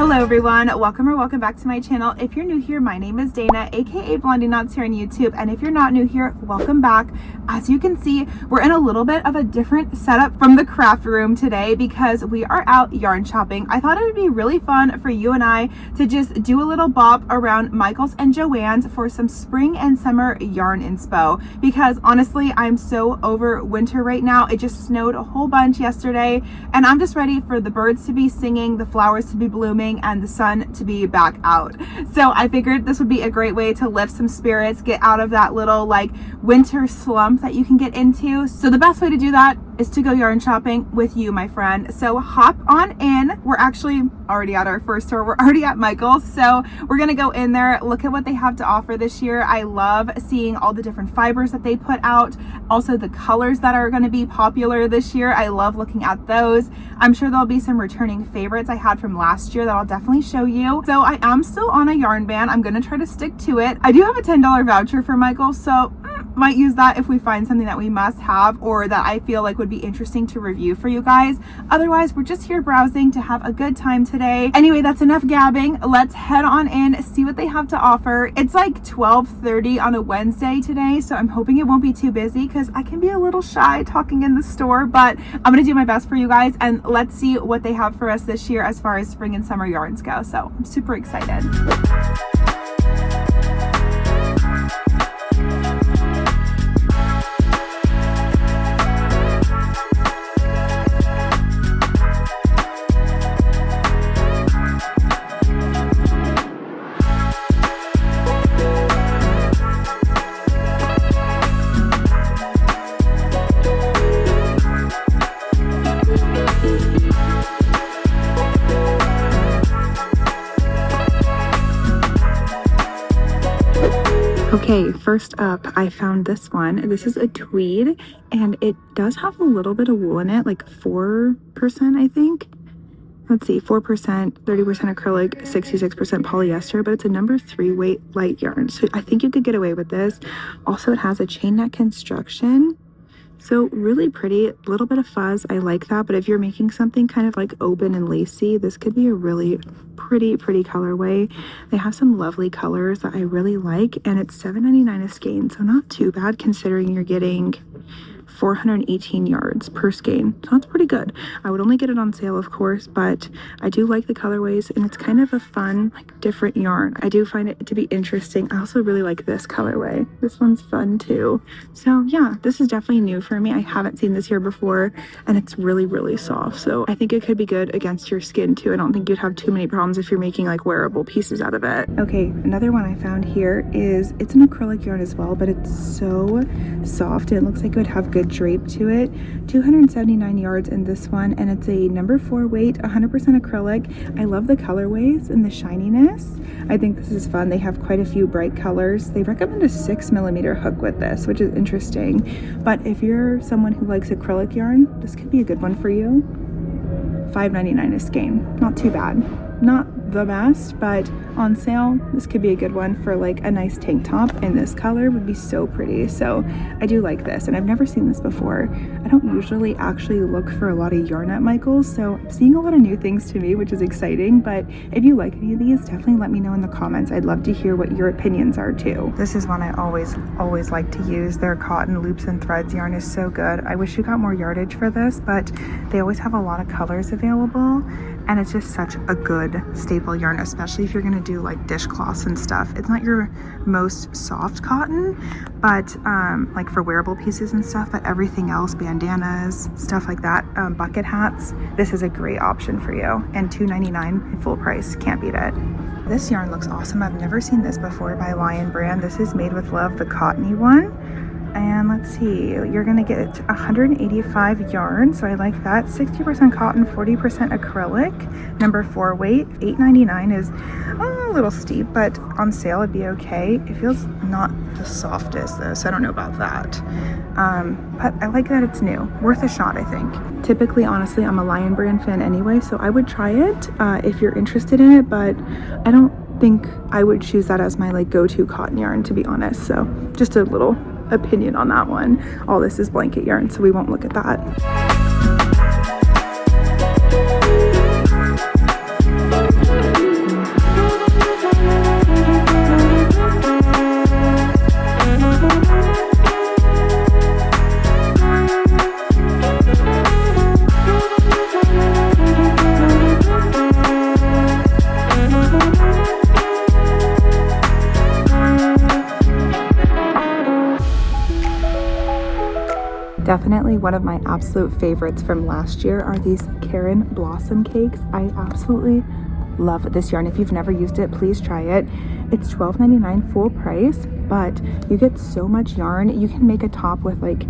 Hello everyone, welcome back to my channel. If you're new here, my name is Dana, aka Blondie Knots here on YouTube, and if you're not new here, welcome back. As you can see, we're in a little bit of a different setup from the craft room today because we are out yarn shopping. I thought it would be really fun for you and I to just do a little bop around Michael's and Joann's for some spring and summer yarn inspo, because honestly, I'm so over winter right now. It just snowed a whole bunch yesterday, and I'm just ready for the birds to be singing, the flowers to be blooming, and the sun to be back out. So I figured this would be a great way to lift some spirits, get out of that little like winter slump that you can get into. So the best way to do that is to go yarn shopping with you, my friend. So hop on in. We're actually already at our first store. We're already at Michael's. So we're gonna go in there, look at what they have to offer this year. I love seeing all the different fibers that they put out. Also the colors that are gonna be popular this year. I love looking at those. I'm sure there'll be some returning favorites I had from last year that I'll definitely show you. So I am still on a yarn ban. I'm gonna try to stick to it. I do have a $10 voucher for Michael's, so might use that if we find something that we must have or that I feel like would be interesting to review for you guys. Otherwise, we're just here browsing to have a good time today. Anyway, that's enough gabbing. Let's head on in, see what they have to offer. It's like 12:30 on a Wednesday today, so I'm hoping it won't be too busy because I can be a little shy talking in the store, but I'm gonna do my best for you guys, and let's see what they have for us this year as far as spring and summer yarns go. So I'm super excited. Okay, first up, I found this one. This is a tweed, and it does have a little bit of wool in it, like 4%, I think. Let's see, 4%, 30% acrylic, 66% polyester, but it's a number 3 weight light yarn. So I think you could get away with this. Also, it has a chain neck construction. So really pretty, a little bit of fuzz. I like that, but if you're making something kind of like open and lacy, this could be a really pretty colorway. They have some lovely colors that I really like, and it's $7.99 a skein, so not too bad considering you're getting 418 yards per skein, so that's pretty good. I would only get it on sale, of course, but I do like the colorways, and it's kind of a fun, like, different yarn. I do find it to be interesting. I also really like this colorway. This one's fun too. So yeah, this is definitely new for me. I haven't seen this here before, and it's really soft, so I think it could be good against your skin too. I don't think you'd have too many problems if you're making like wearable pieces out of it. Okay, another one I found here is, it's an acrylic yarn as well, but it's so soft, and it looks like it would have good drape to it. 279 yards in this one, and it's a number 4 weight, 100% acrylic. I love the colorways and the shininess. I think this is fun. They have quite a few bright colors. They recommend a 6mm hook with this, which is interesting, but if you're someone who likes acrylic yarn, this could be a good one for you. $5.99 a skein, not too bad. Not the best, but on sale this could be a good one for like a nice tank top, and this color would be so pretty. So I do like this, and I've never seen this before. I don't usually actually look for a lot of yarn at Michael's, so I'm seeing a lot of new things to me, which is exciting. But if you like any of these, definitely let me know in the comments. I'd love to hear what your opinions are too. This is one I always like to use. Their cotton loops and threads yarn is so good. I wish you got more yardage for this, but they always have a lot of colors available, and it's just such a good staple yarn, especially if you're gonna do like dishcloths and stuff. It's not your most soft cotton, but like for wearable pieces and stuff, but everything else, bandanas, stuff like that, bucket hats, this is a great option for you. And $2.99 full price, can't beat it. This yarn looks awesome. I've never seen this before by Lion brand. This is Made with Love, the cottony one. And let's see, you're gonna get 185 yards, so I like that. 60% cotton, 40% acrylic, number 4 weight. $8.99 is a little steep, but on sale it'd be okay. It feels not the softest though, so I don't know about that. But I like that it's new. Worth a shot, I think. Typically, honestly, I'm a Lion brand fan anyway, so I would try it if you're interested in it, but I don't think I would choose that as my like go-to cotton yarn, to be honest. So just a little opinion on that one. All this is blanket yarn, so we won't look at that. Definitely one of my absolute favorites from last year are these Karen Blossom cakes. I absolutely love this yarn. If you've never used it, please try it. It's $12.99 full price, but you get so much yarn. You can make a top with like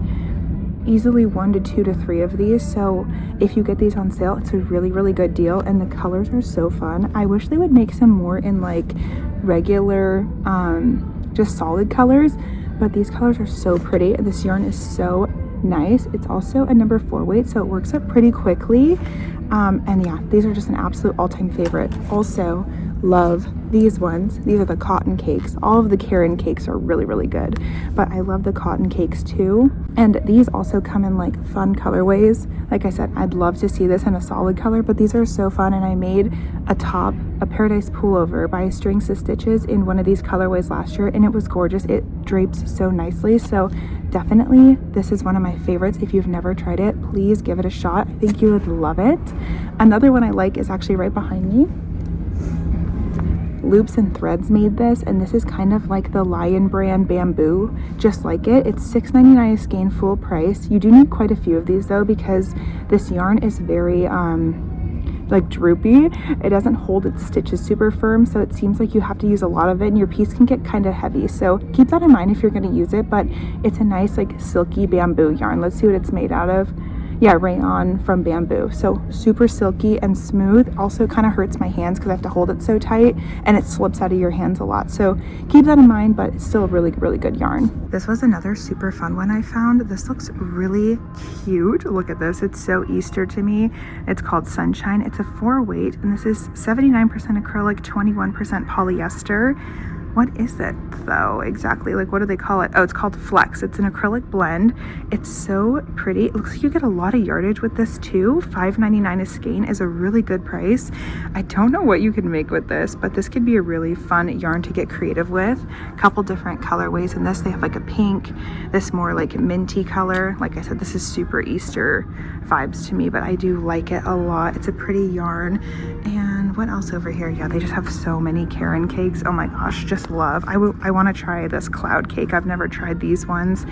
easily 1 to 2 to 3 of these. So if you get these on sale, it's a really good deal, and the colors are so fun. I wish they would make some more in like regular just solid colors, but these colors are so pretty. This yarn is so nice. It's also a number 4 weight, so it works up pretty quickly. And yeah, these are just an absolute all-time favorite. Also love these ones. These are the cotton cakes. All of the Karen cakes are really good, but I love the cotton cakes too. And these also come in like fun colorways. Like I said, I'd love to see this in a solid color, but these are so fun. And I made a top, a paradise pullover by Strings to Stitches in one of these colorways last year, and it was gorgeous. It drapes so nicely. So definitely this is one of my favorites. If you've never tried it, please give it a shot. I think you would love it. Another one I like is actually right behind me. Loops and Threads made this, and this is kind of like the Lion brand bamboo, just like it. It's $6.99 a skein full price. You do need quite a few of these though, because this yarn is very like droopy. It doesn't hold its stitches super firm, so it seems like you have to use a lot of it, and your piece can get kind of heavy. So keep that in mind if you're going to use it, but it's a nice like silky bamboo yarn. Let's see what it's made out of. Yeah, rayon from bamboo. So super silky and smooth. Also kind of hurts my hands because I have to hold it so tight, and it slips out of your hands a lot. So keep that in mind, but it's still a really good yarn. This was another super fun one I found. This looks really cute. Look at this. It's so Easter to me. It's called Sunshine. It's a 4 weight, and this is 79% acrylic, 21% polyester. What is it though exactly? Like, what do they call it? Oh, it's called Flex. It's an acrylic blend. It's so pretty. It looks like you get a lot of yardage with this too. $5.99 a skein is a really good price. I don't know what you can make with this, but this could be a really fun yarn to get creative with. A couple different colorways in this. They have like a pink, this more like minty color. Like I said, this is super Easter vibes to me, but I do like it a lot. It's a pretty yarn. And what else over here? Yeah, they just have so many Karen cakes. Oh my gosh, just love. I want to try this cloud cake. I've never tried these ones,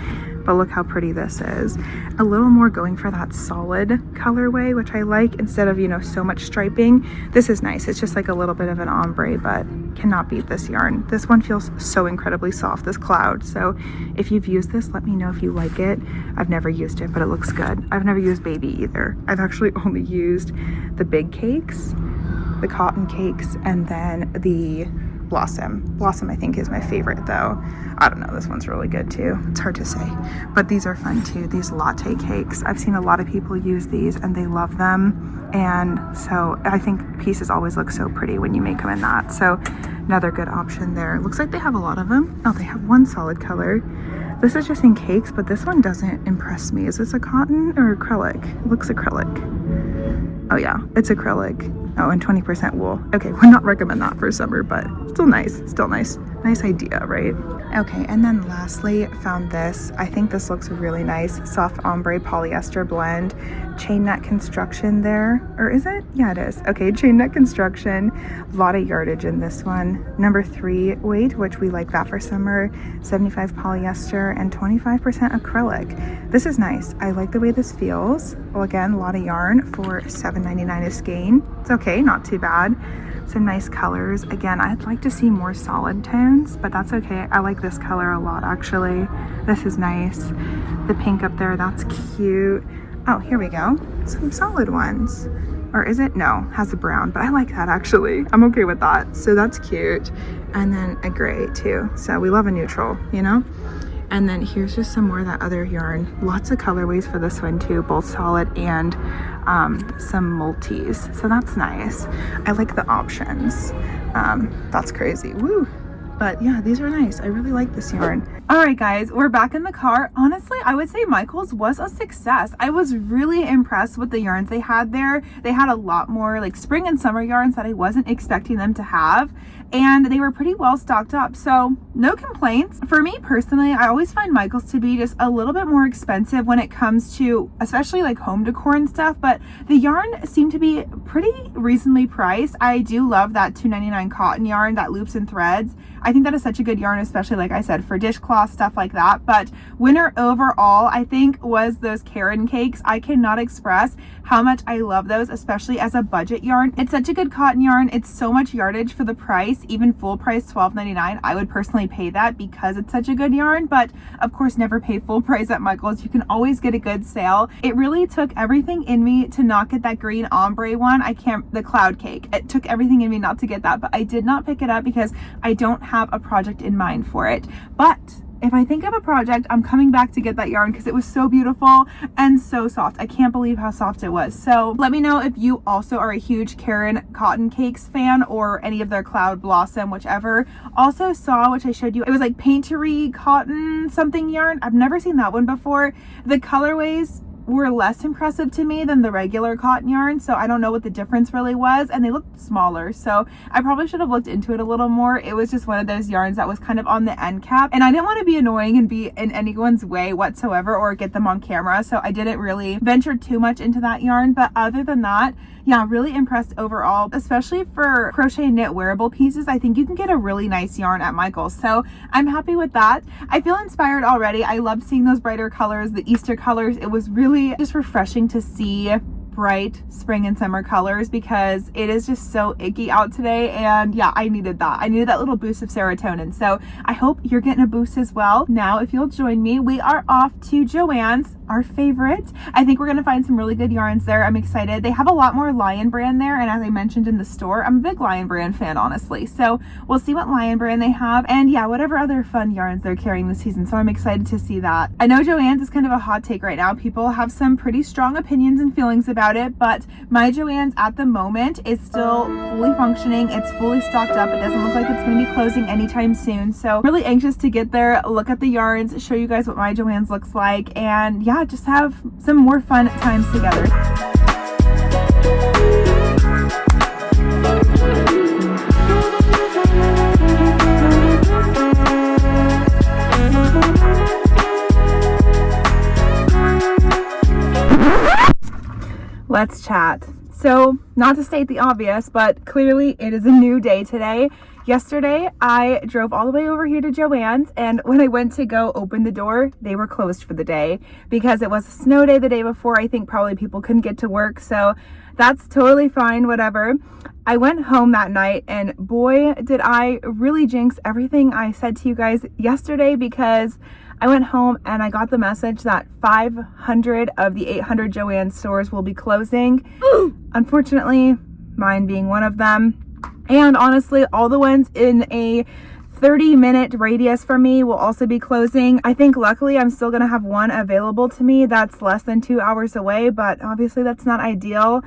but look how pretty this is. A little more going for that solid colorway, which I like, instead of, you know, so much striping. This is nice. It's just like a little bit of an ombre, but cannot beat this yarn. This one feels so incredibly soft, this cloud. So if you've used this, let me know if you like it. I've never used it, but it looks good. I've never used baby either. I've actually only used the big cakes, the cotton cakes, and then the Blossom. Blossom I think is my favorite though. I don't know, this one's really good too. It's hard to say, but these are fun too. These latte cakes, I've seen a lot of people use these and they love them, and so I think pieces always look so pretty when you make them in that. So another good option there. Looks like they have a lot of them. Oh, they have one solid color. This is just in cakes, but this one doesn't impress me. Is this a cotton or acrylic? It looks acrylic. Oh yeah, it's acrylic. Oh, and 20% wool. Okay, would not recommend that for summer, but still nice. Still nice. Nice idea, right? Okay, and then lastly, found this. I think this looks really nice. Soft ombre polyester blend. Chain net construction there. Or is it? Yeah, it is. Okay, chain net construction. A lot of yardage in this one. Number 3 weight, which we like that for summer. 75 polyester and 25% acrylic. This is nice. I like the way this feels. Well, again, a lot of yarn for $7.99 a skein. It's okay, not too bad. Some nice colors. Again, I'd like to see more solid tones, but that's okay. I like this color a lot, actually. This is nice. The pink up there, that's cute. Oh, here we go. Some solid ones. Or is it? No, has a brown, but I like that actually. I'm okay with that. So that's cute. And then a gray too. So we love a neutral, you know? And then here's just some more of that other yarn. Lots of colorways for this one too, both solid and some multis. So that's nice. I like the options. That's crazy. Woo! But yeah, these are nice. I really like this yarn. All right, guys, we're back in the car. Honestly, I would say Michael's was a success. I was really impressed with the yarns they had there. They had a lot more like spring and summer yarns that I wasn't expecting them to have, and they were pretty well stocked up. So no complaints. For me personally, I always find Michael's to be just a little bit more expensive when it comes to especially like home decor and stuff, but the yarn seemed to be pretty reasonably priced. I do love that $2.99 cotton yarn, that Loops and Threads. I think that is such a good yarn, especially like I said, for dishcloth, stuff like that. But winner overall, I think, was those Karen cakes. I cannot express how much I love those, especially as a budget yarn. It's such a good cotton yarn. It's so much yardage for the price. Even full price $12.99, I would personally pay that because it's such a good yarn. But of course, never pay full price at Michael's. You can always get a good sale. It really took everything in me to not get that green ombre one. The cloud cake. It took everything in me not to get that, but I did not pick it up because I don't have a project in mind for it. But if I think of a project, I'm coming back to get that yarn because it was so beautiful and so soft. I can't believe how soft it was. So let me know if you also are a huge Karen cotton cakes fan or any of their cloud blossom, whichever. Also saw, which I showed you, it was like paintery cotton something yarn. I've never seen that one before. The colorways were less impressive to me than the regular cotton yarn, so I don't know what the difference really was, and they looked smaller, so I probably should have looked into it a little more. It was just one of those yarns that was kind of on the end cap, and I didn't want to be annoying and be in anyone's way whatsoever or get them on camera, so I didn't really venture too much into that yarn. But other than that, yeah, really impressed overall, especially for crochet knit wearable pieces. I think you can get a really nice yarn at Michael's, so I'm happy with that. I feel inspired already. I loved seeing those brighter colors, the Easter colors. It was really just refreshing to see bright spring and summer colors because it is just so icky out today, and yeah, I needed that little boost of serotonin. So I hope you're getting a boost as well. Now if you'll join me, we are off to Joann's, our favorite. I think we're gonna find some really good yarns there. I'm excited. They have a lot more Lion brand there, and as I mentioned in the store, I'm a big Lion brand fan, honestly, so we'll see what Lion brand they have, and yeah, whatever other fun yarns they're carrying this season. So I'm excited to see that. I know Joann's is kind of a hot take right now. People have some pretty strong opinions and feelings about it, but my Joann's at the moment is still fully functioning. It's fully stocked up. It doesn't look like it's going to be closing anytime soon, so really anxious to get there, look at the yarns, show you guys what my Joann's looks like, and yeah, just have some more fun times together. Let's chat. So, not to state the obvious, but clearly it is a new day today. Yesterday, I drove all the way over here to Joann's, and when I went to go open the door, they were closed for the day because it was a snow day the day before. I think probably people couldn't get to work, so that's totally fine, whatever. I went home that night, and boy, did I really jinx everything I said to you guys yesterday, because I went home and I got the message that 500 of the 800 Joann stores will be closing. Unfortunately, mine being one of them. And honestly, all the ones in a 30-minute radius from me will also be closing. I think luckily I'm still gonna have one available to me that's less than 2 hours away, but obviously that's not ideal.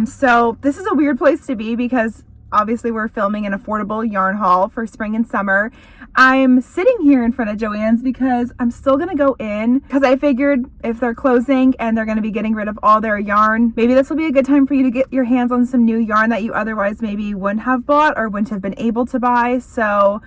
So this is a weird place to be because obviously we're filming an affordable yarn haul for spring and summer. I'm sitting here in front of Joann's because I'm still gonna go in because I figured if they're closing and they're gonna be getting rid of all their yarn, maybe this will be a good time for you to get your hands on some new yarn that you otherwise maybe wouldn't have bought or wouldn't have been able to buy. So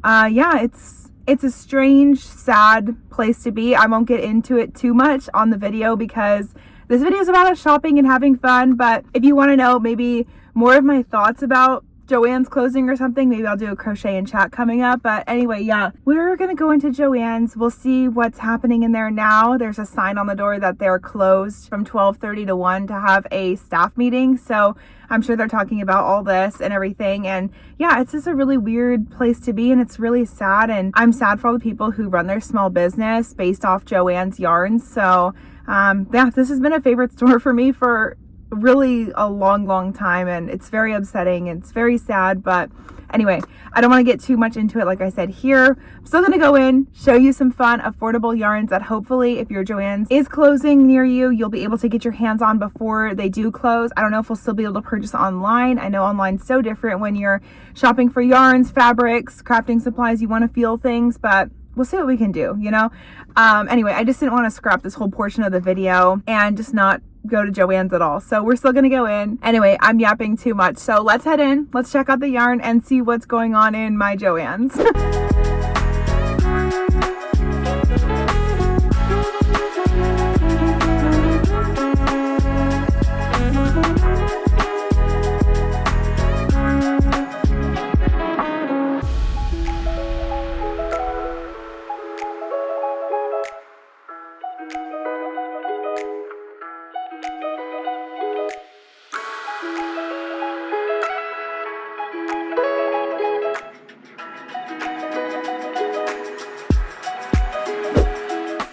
yeah, it's a strange, sad place to be. I won't get into it too much on the video because this video is about us shopping and having fun, but if you want to know maybe more of my thoughts about Joann's closing or something, maybe I'll do a crochet and chat coming up. But anyway, yeah, we're gonna go into Joann's. We'll see what's happening in there now. There's a sign on the door that they're closed from 12:30 to 1 to have a staff meeting, so I'm sure they're talking about all this and everything. And yeah, it's just a really weird place to be, and it's really sad, and I'm sad for all the people who run their small business based off Joann's yarns. So yeah, this has been a favorite store for me for really a long time, and it's very upsetting and it's very sad. But anyway, I don't want to get too much into it. Like I said, here I'm still gonna go in, show you some fun affordable yarns that hopefully if your Joann's is closing near you, you'll be able to get your hands on before they do close. I don't know if we'll still be able to purchase online. I know online's so different when you're shopping for yarns, fabrics, crafting supplies. You want to feel things, but we'll see what we can do, you know? Anyway, I just didn't want to scrap this whole portion of the video and just not go to Joann's at all. So we're still gonna go in. Anyway, I'm yapping too much. So let's head in, let's check out the yarn and see what's going on in my Joann's.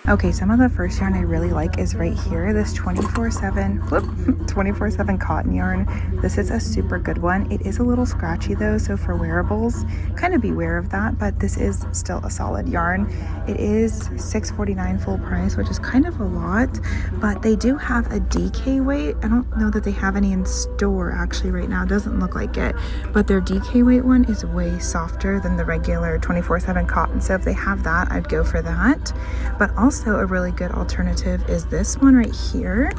Okay, some of the first yarn I really like is right here, this 24/7, whoop, 24/7 cotton yarn. This is a super good one. It is a little scratchy though, so for wearables, kind of beware of that, but this is still a solid yarn. It is $6.49 full price, which is kind of a lot, but they do have a DK weight. I don't know that they have any in store actually right now. It doesn't look like it, but their DK weight one is way softer than the regular 24/7 cotton. So if they have that, I'd go for that. But also a really good alternative is this one right here.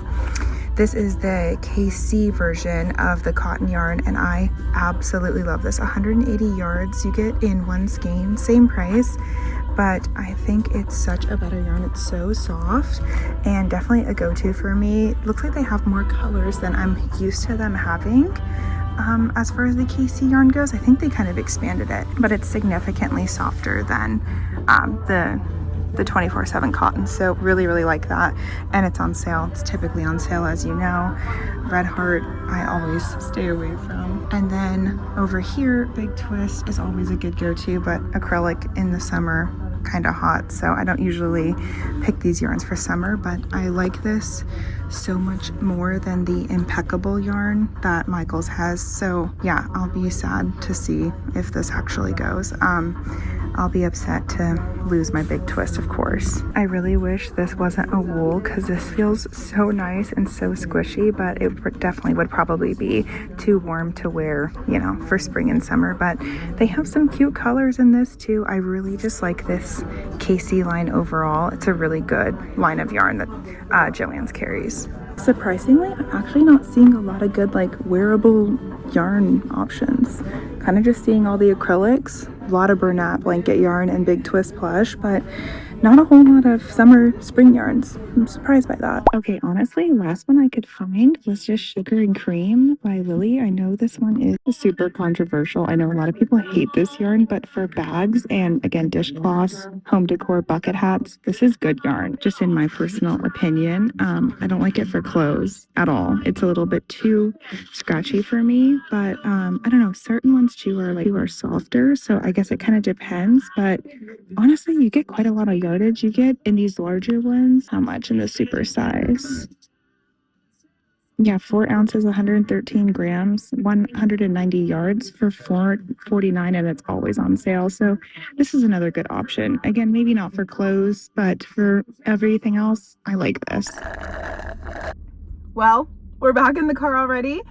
This is the KC version of the cotton yarn, and I absolutely love this. 180 yards you get in one skein, same price, but I think it's such a better yarn. It's so soft and definitely a go-to for me. It looks like they have more colors than I'm used to them having. As far as the KC yarn goes, I think they kind of expanded it, but it's significantly softer than the 24/7 cotton, so really like that. And it's on sale. It's typically on sale, as you know. Red Heart I always stay away from. And then over here, Big Twist is always a good go-to, but acrylic in the summer kind of hot, so I don't usually pick these yarns for summer, but I like this so much more than the impeccable yarn that Michaels has. So yeah, I'll be sad to see if this actually goes. I'll be upset to lose my Big Twist, of course. I really wish this wasn't a wool because this feels so nice and so squishy, but it definitely would probably be too warm to wear, you know, for spring and summer. But they have some cute colors in this too. I really just like this KC line overall. It's a really good line of yarn that Joann's carries. Surprisingly, I'm actually not seeing a lot of good like wearable yarn options. Kind of just seeing all the acrylics, a lot of Bernat blanket yarn and Big Twist plush, but not a whole lot of summer spring yarns. I'm surprised by that. Okay, honestly, last one I could find was just Sugar and Cream by Lily. I know this one is super controversial. I know a lot of people hate this yarn, but for bags and again dishcloths, home decor, bucket hats, this is good yarn, just in my personal opinion. I don't like it for clothes at all. It's a little bit too scratchy for me, but I don't know, certain ones too are softer, so I guess it kind of depends. But honestly, you get quite a lot of yardage. You get in these larger ones. How much in the super size? Yeah, 4 ounces, 113 grams, 190 yards for $4.49, and it's always on sale. So this is another good option. Again, maybe not for clothes, but for everything else, I like this. Well, we're back in the car already.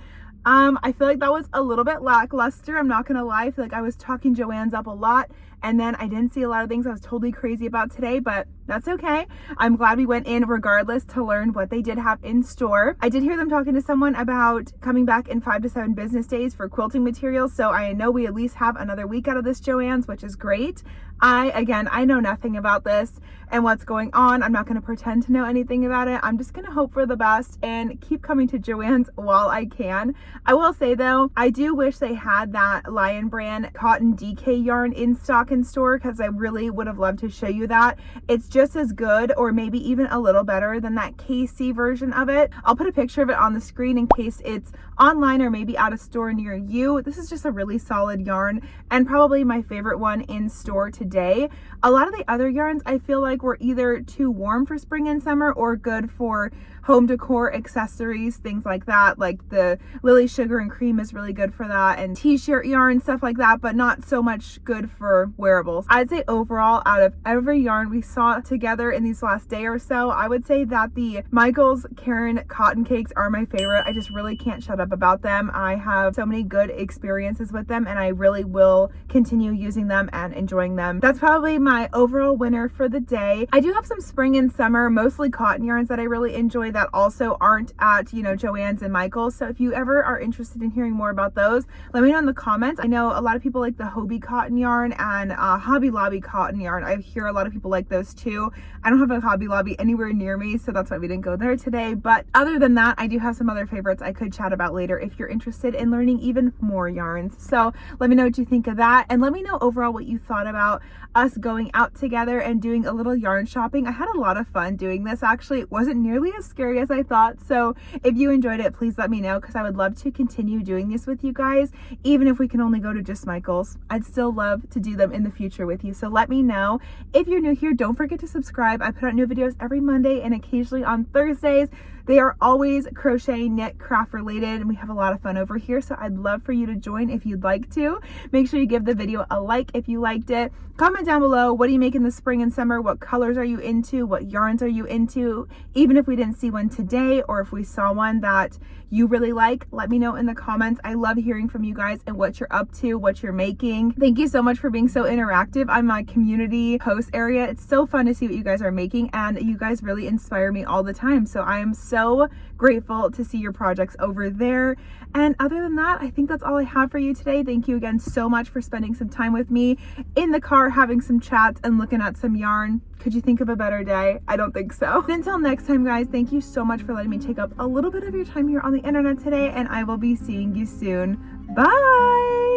I feel like that was a little bit lackluster. I'm not gonna lie. I feel like I was talking Joann's up a lot, and then I didn't see a lot of things I was totally crazy about today, but that's okay. I'm glad we went in regardless to learn what they did have in store. I did hear them talking to someone about coming back in 5 to 7 business days for quilting materials, so I know we at least have another week out of this Joann's, which is great. I know nothing about this and what's going on. I'm not going to pretend to know anything about it. I'm just going to hope for the best and keep coming to Joann's while I can. I will say though, I do wish they had that Lion brand cotton DK yarn in stock in store, because I really would have loved to show you that. It's just as good, or maybe even a little better than that KC version of it. I'll put a picture of it on the screen in case it's online or maybe at a store near you. This is just a really solid yarn and probably my favorite one in store today. A lot of the other yarns I feel like were either too warm for spring and summer or good for home decor, accessories, things like that. Like the Lily Sugar and Cream is really good for that, and t-shirt yarn, stuff like that, but not so much good for wearables. I'd say overall, out of every yarn we saw together in these last day or so, I would say that the Michaels Karen cotton cakes are my favorite. I just really can't shut up about them. I have so many good experiences with them, and I really will continue using them and enjoying them. That's probably my overall winner for the day. I do have some spring and summer, mostly cotton yarns that I really enjoy that also aren't at, you know, Joann's and Michaels. So if you ever are interested in hearing more about those, let me know in the comments. I know a lot of people like the Hobie cotton yarn and Hobby Lobby cotton yarn. I hear a lot of people like those too. I don't have a Hobby Lobby anywhere near me, so that's why we didn't go there today. But other than that, I do have some other favorites I could chat about later if you're interested in learning even more yarns. So let me know what you think of that, and let me know overall what you thought about us going out together and doing a little yarn shopping. I had a lot of fun doing this. Actually, it wasn't nearly as scary scary as I thought. So if you enjoyed it, please let me know, because I would love to continue doing this with you guys. Even if we can only go to just Michael's, I'd still love to do them in the future with you. So let me know. If you're new here, don't forget to subscribe. I put out new videos every Monday and occasionally on Thursdays. They are always crochet, knit, craft related, and we have a lot of fun over here. So I'd love for you to join if you'd like to. Make sure you give the video a like if you liked it. Comment down below, what do you make in the spring and summer? What colors are you into? What yarns are you into? Even if we didn't see one today, or if we saw one that you really like, let me know in the comments. I love hearing from you guys and what you're up to, what you're making. Thank you so much for being so interactive on my community post area. It's so fun to see what you guys are making, and you guys really inspire me all the time. So I am so grateful to see your projects over there. And other than that, I think that's all I have for you today. Thank you again so much for spending some time with me in the car, having some chats and looking at some yarn. Could you think of a better day? I don't think so. But until next time, guys, thank you so much for letting me take up a little bit of your time here on the internet today, and I will be seeing you soon. Bye!